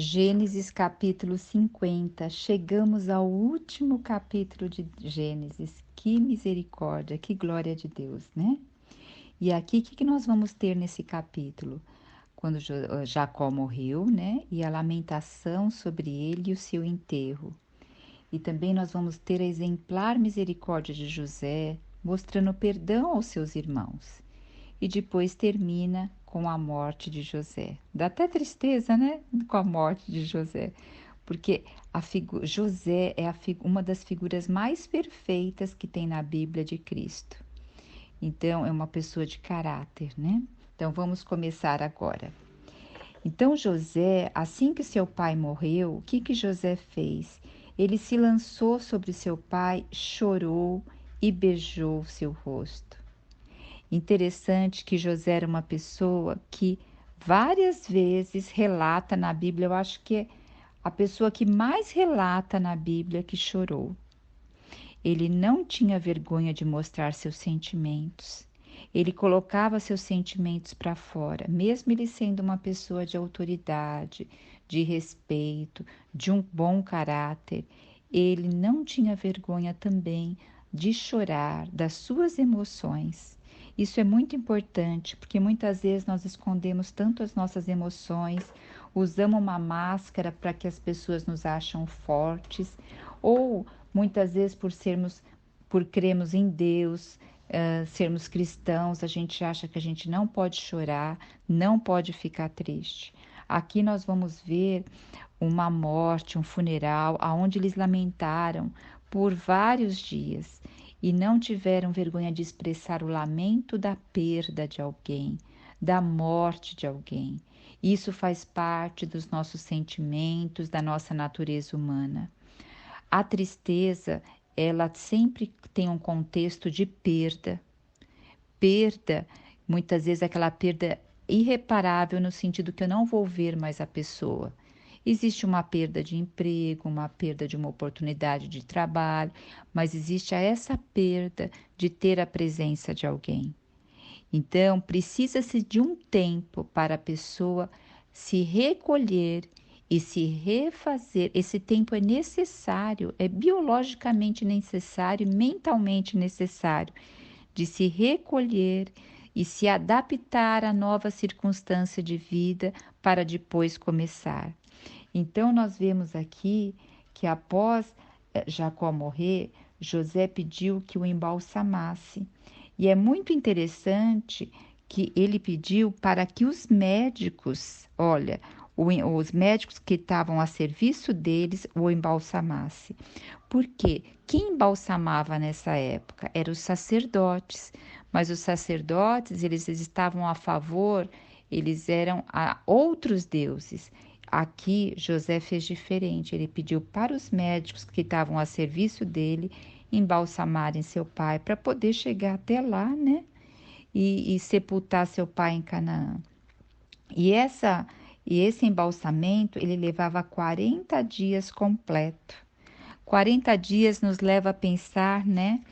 Gênesis capítulo 50. Chegamos ao último capítulo de Gênesis. Que misericórdia, que glória de Deus, né? E aqui, o que nós vamos ter nesse capítulo? Quando Jacó morreu, né? E a lamentação sobre ele e o seu enterro. E também nós vamos ter a exemplar misericórdia de José, mostrando perdão aos seus irmãos. E depois termina com a morte de José. Dá até tristeza, né? Com a morte de José, porque José é uma das figuras mais perfeitas que tem na Bíblia de Cristo. Então, é uma pessoa de caráter, né? Então, vamos começar agora. Então, José, assim que seu pai morreu, o que José fez? Ele se lançou sobre seu pai, chorou e beijou seu rosto. Interessante que José era uma pessoa que várias vezes relata na Bíblia, eu acho que é a pessoa que mais relata na Bíblia que chorou. Ele não tinha vergonha de mostrar seus sentimentos. Ele colocava seus sentimentos para fora, mesmo ele sendo uma pessoa de autoridade, de respeito, de um bom caráter. Ele não tinha vergonha também de chorar das suas emoções. Isso é muito importante, porque muitas vezes nós escondemos tanto as nossas emoções, usamos uma máscara para que as pessoas nos acham fortes, ou muitas vezes por crermos em Deus, sermos cristãos, a gente acha que a gente não pode chorar, não pode ficar triste. Aqui nós vamos ver uma morte, um funeral, aonde eles lamentaram por vários dias e não tiveram vergonha de expressar o lamento da perda de alguém, da morte de alguém. Isso faz parte dos nossos sentimentos, da nossa natureza humana. A tristeza, ela sempre tem um contexto de perda. Perda, muitas vezes aquela perda irreparável no sentido que eu não vou ver mais a pessoa. Existe uma perda de emprego, uma perda de uma oportunidade de trabalho, mas existe essa perda de ter a presença de alguém. Então, precisa-se de um tempo para a pessoa se recolher e se refazer. Esse tempo é necessário, é biologicamente necessário, mentalmente necessário, de se recolher e se adaptar à nova circunstância de vida para depois começar. Então, nós vemos aqui que após Jacó morrer, José pediu que o embalsamasse. E é muito interessante que ele pediu para que os médicos, olha, os médicos que estavam a serviço deles o embalsamasse. Por quê? Quem embalsamava nessa época eram os sacerdotes, mas os sacerdotes, eles estavam a favor, eles eram a outros deuses. Aqui José fez diferente, ele pediu para os médicos que estavam a serviço dele embalsamarem seu pai para poder chegar até lá, né? E sepultar seu pai em Canaã. E esse embalsamento, ele levava 40 dias completo. 40 dias nos leva a pensar, né?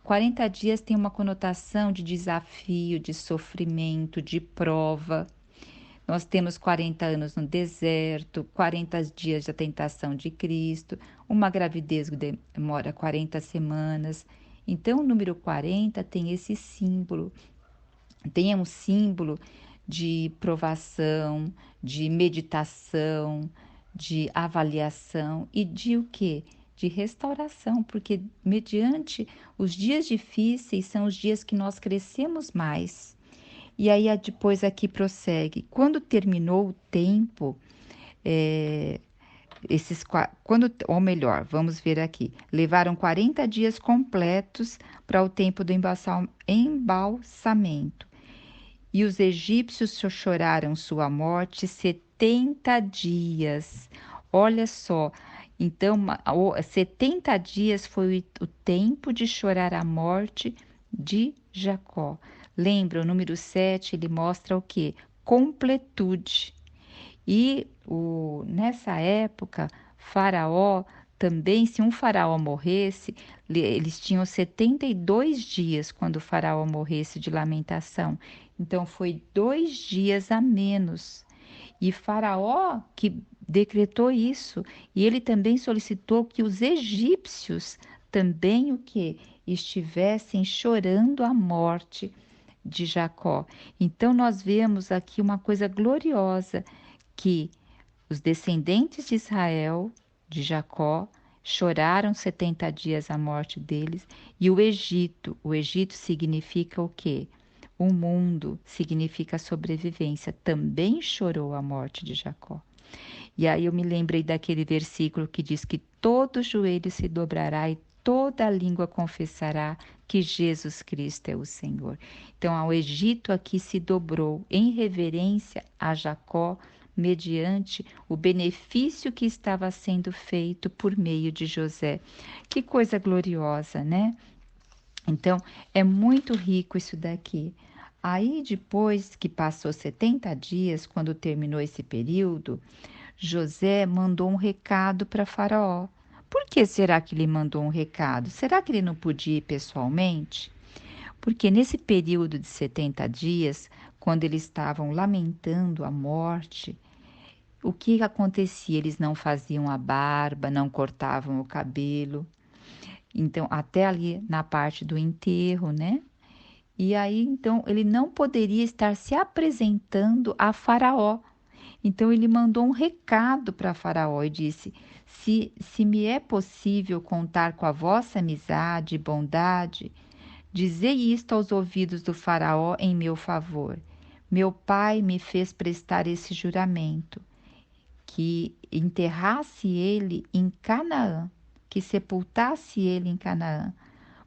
40 dias tem uma conotação de desafio, de sofrimento, de prova. Nós temos 40 anos no deserto, 40 dias da tentação de Cristo, uma gravidez que demora 40 semanas. Então, o número 40 tem esse símbolo, tem um símbolo de provação, de meditação, de avaliação e de o quê? De restauração, porque mediante os dias difíceis são os dias que nós crescemos mais. E aí depois aqui prossegue. Quando terminou o tempo, ou melhor, vamos ver aqui, levaram 40 dias completos para o tempo do embalsamento. E os egípcios choraram sua morte 70 dias. Olha só, então 70 dias foi o tempo de chorar a morte de Jacó. Lembra, o número 7, ele mostra o quê? Completude. E nessa época, Faraó também, se um faraó morresse, eles tinham 72 dias quando o faraó morresse de lamentação. Então, foi 2 dias a menos. E Faraó que decretou isso, e ele também solicitou que os egípcios também o que estivessem chorando a morte de Jacó. Então nós vemos aqui uma coisa gloriosa, que os descendentes de Israel, de Jacó, choraram 70 dias a morte deles, e o Egito significa o quê? O mundo, significa sobrevivência, também chorou a morte de Jacó. E aí eu me lembrei daquele versículo que diz que todo joelho se dobrará e toda língua confessará que Jesus Cristo é o Senhor. Então, o Egito aqui se dobrou em reverência a Jacó, mediante o benefício que estava sendo feito por meio de José. Que coisa gloriosa, né? Então, é muito rico isso daqui. Aí, depois que passou 70 dias, quando terminou esse período, José mandou um recado para Faraó. Por que será que ele mandou um recado? Será que ele não podia ir pessoalmente? Porque nesse período de 70 dias, quando eles estavam lamentando a morte, o que acontecia? Eles não faziam a barba, não cortavam o cabelo. Então, até ali na parte do enterro, né? E aí, então, ele não poderia estar se apresentando a Faraó. Então, ele mandou um recado para Faraó e disse: se me é possível contar com a vossa amizade e bondade, dizei isto aos ouvidos do Faraó em meu favor. Meu pai me fez prestar esse juramento, que enterrasse ele em Canaã, que sepultasse ele em Canaã.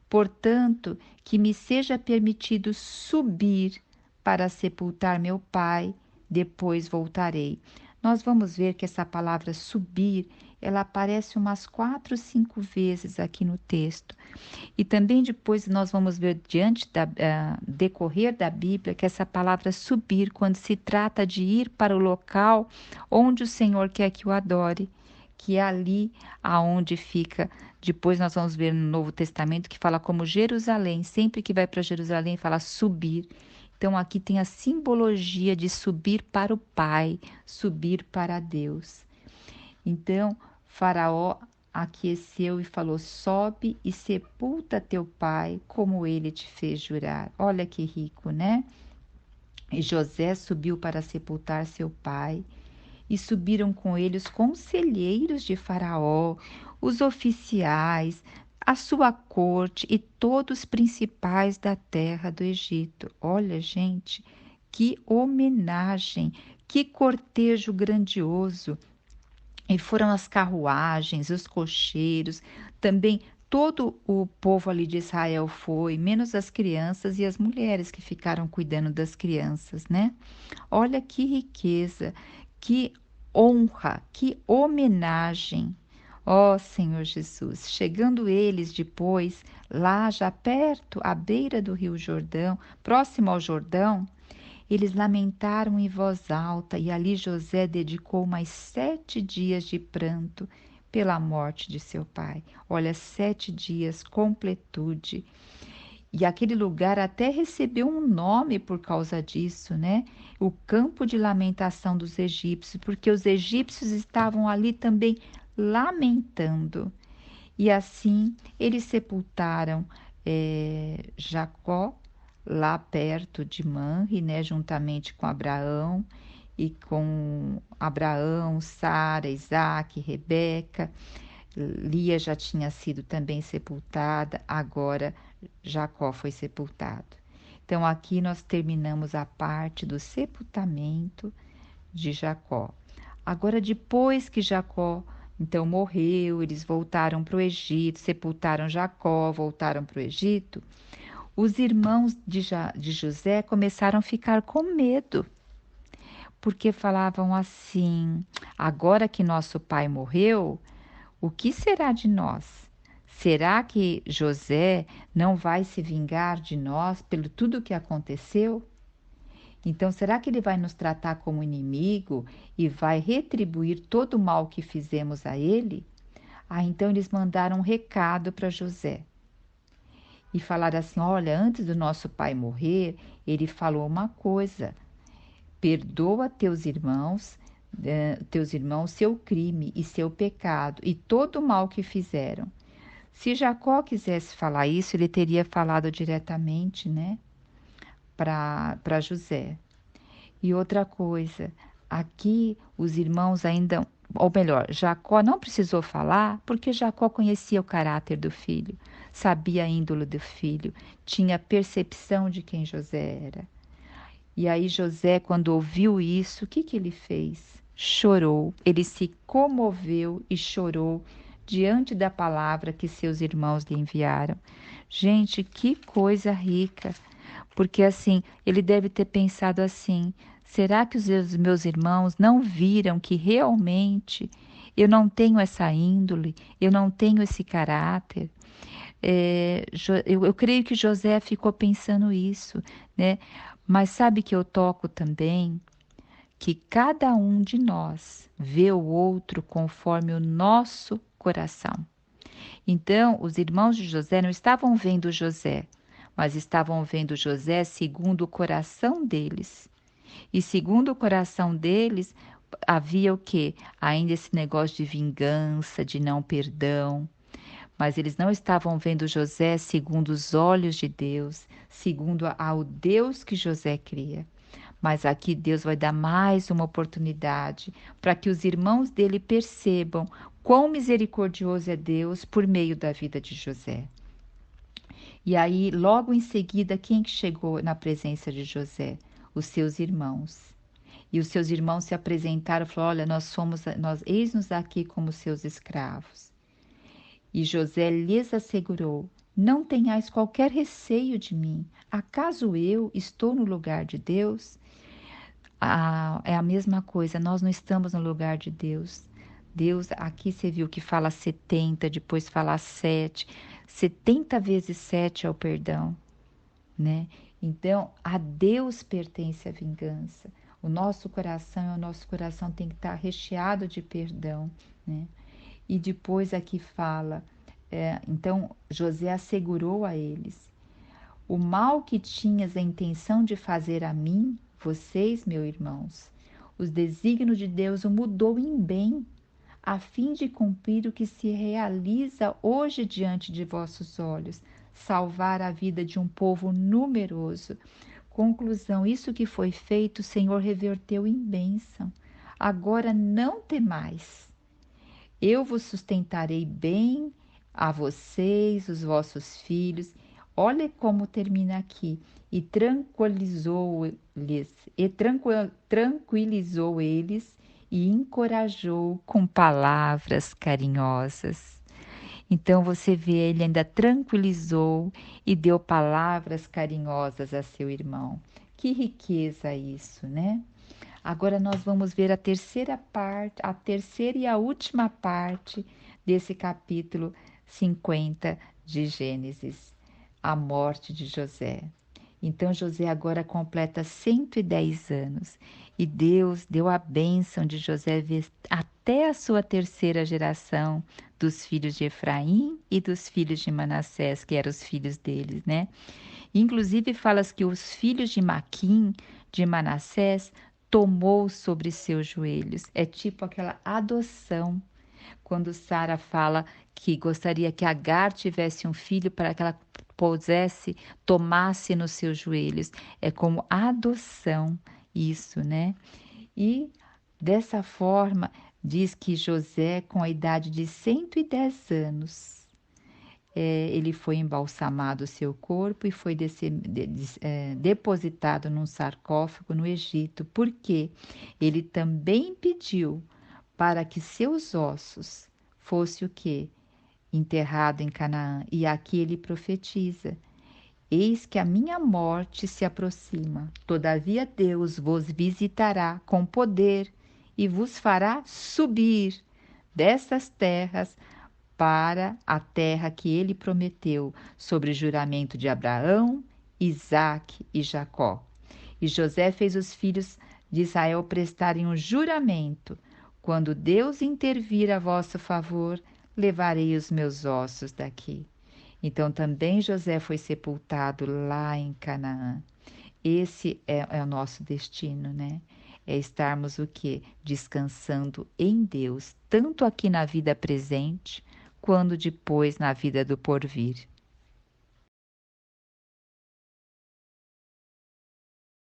Portanto, que me seja permitido subir para sepultar meu pai, depois voltarei. Nós vamos ver que essa palavra subir, ela aparece umas 4, 5 vezes aqui no texto. E também depois nós vamos ver diante da decorrer da Bíblia que essa palavra subir, quando se trata de ir para o local onde o Senhor quer que o adore, que é ali aonde fica. Depois nós vamos ver no Novo Testamento que fala como Jerusalém, sempre que vai para Jerusalém fala subir. Então aqui tem a simbologia de subir para o Pai, subir para Deus. Então Faraó aqueceu e falou: sobe e sepulta teu pai, como ele te fez jurar. Olha que rico, né? E José subiu para sepultar seu pai, e subiram com ele os conselheiros de Faraó, os oficiais, a sua corte e todos os principais da terra do Egito. Olha, gente, que homenagem, que cortejo grandioso. E foram as carruagens, os cocheiros, também todo o povo ali de Israel foi, menos as crianças e as mulheres que ficaram cuidando das crianças, né? Olha que riqueza, que honra, que homenagem. Ó Senhor Jesus, chegando eles depois, lá já perto, à beira do rio Jordão, próximo ao Jordão, eles lamentaram em voz alta, e ali José dedicou mais 7 dias de pranto pela morte de seu pai. Olha, 7 dias, completude. E aquele lugar até recebeu um nome por causa disso, né? O campo de lamentação dos egípcios, porque os egípcios estavam ali também lamentando. E assim eles sepultaram Jacó lá perto de Manre, né, juntamente com Abraão, e com Abraão, Sara, Isaac, Rebeca. Lia já tinha sido também sepultada, agora Jacó foi sepultado. Então aqui nós terminamos a parte do sepultamento de Jacó. Agora, depois que Jacó então morreu, eles voltaram para o Egito, sepultaram Jacó, voltaram para o Egito. Os irmãos de José começaram a ficar com medo, porque falavam assim: agora que nosso pai morreu, o que será de nós? Será que José não vai se vingar de nós pelo tudo que aconteceu? Então, será que ele vai nos tratar como inimigo e vai retribuir todo o mal que fizemos a ele? Então eles mandaram um recado para José e falaram assim: olha, antes do nosso pai morrer, ele falou uma coisa: perdoa teus irmãos, teus irmãos seu crime e seu pecado e todo o mal que fizeram. Se Jacó quisesse falar isso, ele teria falado diretamente, né, para José. E outra coisa, aqui os irmãos ainda, ou melhor, Jacó não precisou falar porque Jacó conhecia o caráter do filho, sabia a índole do filho, tinha percepção de quem José era. E aí José, quando ouviu isso, o que que ele fez? Chorou, ele se comoveu e chorou diante da palavra que seus irmãos lhe enviaram. Gente, que coisa rica! Porque assim, ele deve ter pensado assim: será que os meus irmãos não viram que realmente eu não tenho essa índole, eu não tenho esse caráter? Eu creio que José ficou pensando isso, né? Mas sabe que eu toco também que cada um de nós vê o outro conforme o nosso coração. Então, os irmãos de José não estavam vendo José, mas estavam vendo José segundo o coração deles. E segundo o coração deles, havia o quê? Ainda esse negócio de vingança, de não perdão. Mas eles não estavam vendo José segundo os olhos de Deus, segundo ao Deus que José cria. Mas aqui Deus vai dar mais uma oportunidade para que os irmãos dele percebam quão misericordioso é Deus por meio da vida de José. E aí, logo em seguida, quem que chegou na presença de José? Os seus irmãos. E os seus irmãos se apresentaram e falaram: olha, eis-nos aqui como seus escravos. E José lhes assegurou: não tenhais qualquer receio de mim. Acaso eu estou no lugar de Deus? É a mesma coisa, nós não estamos no lugar de Deus. Deus, aqui você viu que fala 70, depois fala 7. 70 vezes 7 é o perdão, né? Então, a Deus pertence a vingança. O nosso coração tem que estar recheado de perdão, né? E depois aqui fala, então José assegurou a eles: o mal que tinhas a intenção de fazer a mim, vocês, meus irmãos, os desígnios de Deus o mudou em bem, a fim de cumprir o que se realiza hoje diante de vossos olhos, salvar a vida de um povo numeroso. Conclusão: isso que foi feito, o Senhor reverteu em bênção. Agora não temais. Eu vos sustentarei bem a vocês, os vossos filhos. Olha como termina aqui. E tranquilizou eles e encorajou com palavras carinhosas. Então você vê, ele ainda tranquilizou e deu palavras carinhosas a seu irmão. Que riqueza isso, né? Agora nós vamos ver a terceira parte, a terceira e a última parte desse capítulo 50 de Gênesis, a morte de José. Então José agora completa 110 anos e Deus deu a bênção de José ver até a sua terceira geração dos filhos de Efraim e dos filhos de Manassés, que eram os filhos deles, né? Inclusive falas que os filhos de Maquim, de Manassés, tomou sobre seus joelhos. É tipo aquela adoção. Quando Sara fala que gostaria que Agar tivesse um filho para que ela pudesse, tomasse nos seus joelhos. É como adoção isso, né? E dessa forma, diz que José, com a idade de 110 anos, ele foi embalsamado o seu corpo e foi depositado num sarcófago no Egito, porque ele também pediu para que seus ossos fosse o quê? Enterrado em Canaã. E aqui ele profetiza: eis que a minha morte se aproxima, todavia Deus vos visitará com poder e vos fará subir dessas terras para a terra que ele prometeu, sobre juramento de Abraão, Isaque e Jacó. E José fez os filhos de Israel prestarem um juramento: quando Deus intervir a vosso favor, levarei os meus ossos daqui. Então também José foi sepultado lá em Canaã. Esse é o nosso destino, né? É estarmos o quê? Descansando em Deus, tanto aqui na vida presente, quanto depois na vida do porvir.